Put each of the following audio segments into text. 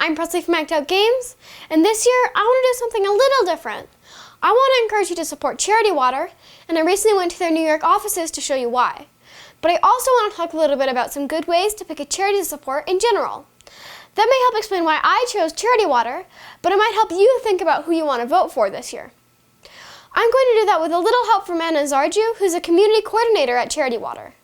I'm Presley from actoutgames, and this year I want to do something a little different. I want to encourage you to support Charity Water, and I recently went to their New York offices to show you why. But I also want to talk a little bit about some good ways to pick a charity to support in general. That may help explain why I chose Charity Water, but it might help you think about who you want to vote for this year. I'm going to do that with a little help from Anna Zarju, who's a community coordinator at Charity Water.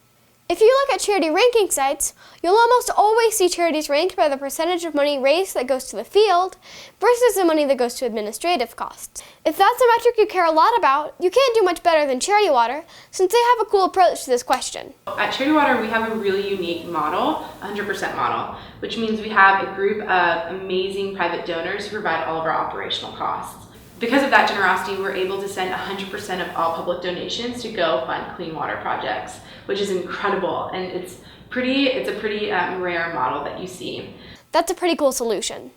If you look at charity ranking sites, you'll almost always see charities ranked by the percentage of money raised that goes to the field versus the money that goes to administrative costs. If that's a metric you care a lot about, you can't do much better than Charity Water since they have a cool approach to this question. At Charity Water, we have a really unique model, 100% model, which means we have a group of amazing private donors who provide all of our operational costs. Because of that generosity, we're able to send 100% of all public donations to go fund clean water projects, which is incredible, and it's a pretty rare model that you see. That's a pretty cool solution.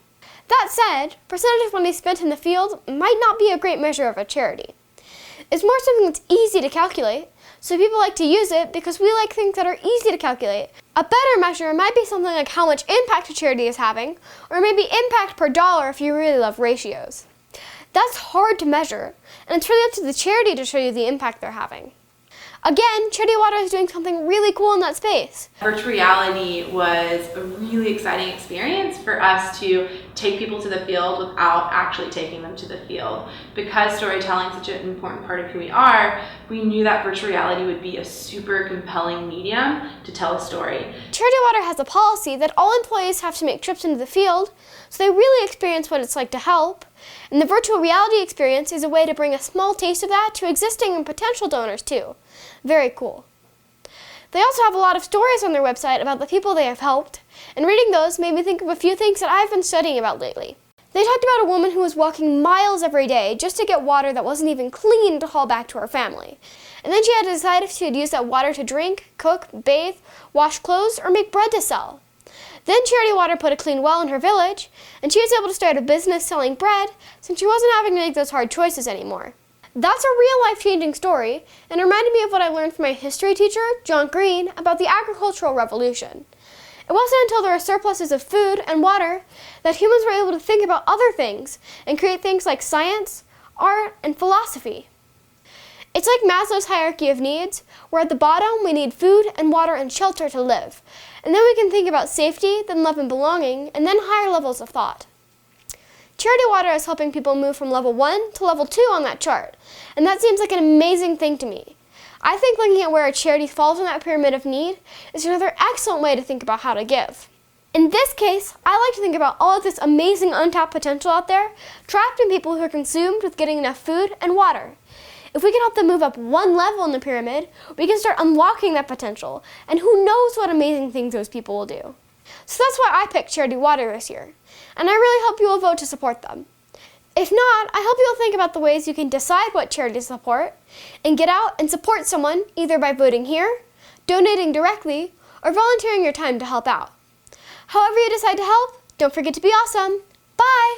That said, percentage of money spent in the field might not be a great measure of a charity. It's more something that's easy to calculate, so people like to use it because we like things that are easy to calculate. A better measure might be something like how much impact a charity is having, or maybe impact per dollar if you really love ratios. That's hard to measure, and it's really up to the charity to show you the impact they're having. Again, Charity Water is doing something really cool in that space. Virtual reality was a really exciting experience for us to take people to the field without actually taking them to the field. Because storytelling is such an important part of who we are, we knew that virtual reality would be a super compelling medium to tell a story. Charity Water has a policy that all employees have to make trips into the field, so they really experience what it's like to help. And the virtual reality experience is a way to bring a small taste of that to existing and potential donors too. Very cool. They also have a lot of stories on their website about the people they have helped, and reading those made me think of a few things that I've been studying about lately. They talked about a woman who was walking miles every day just to get water that wasn't even clean to haul back to her family. And then she had to decide if she would use that water to drink, cook, bathe, wash clothes, or make bread to sell. Then Charity Water put a clean well in her village, and she was able to start a business selling bread since she wasn't having to make those hard choices anymore. That's a real life-changing story, and it reminded me of what I learned from my history teacher, John Green, about the agricultural revolution. It wasn't until there were surpluses of food and water that humans were able to think about other things and create things like science, art, and philosophy. It's like Maslow's hierarchy of needs, where at the bottom we need food and water and shelter to live, and then we can think about safety, then love and belonging, and then higher levels of thought. Charity Water is helping people move from level 1 to level 2 on that chart, and that seems like an amazing thing to me. I think looking at where a charity falls in that pyramid of need is another excellent way to think about how to give. In this case, I like to think about all of this amazing untapped potential out there, trapped in people who are consumed with getting enough food and water. If we can help them move up one level in the pyramid, we can start unlocking that potential, and who knows what amazing things those people will do. So that's why I picked Charity Water this year, and I really hope you will vote to support them. If not, I hope you'll think about the ways you can decide what charity to support, and get out and support someone either by voting here, donating directly, or volunteering your time to help out. However you decide to help, don't forget to be awesome. Bye!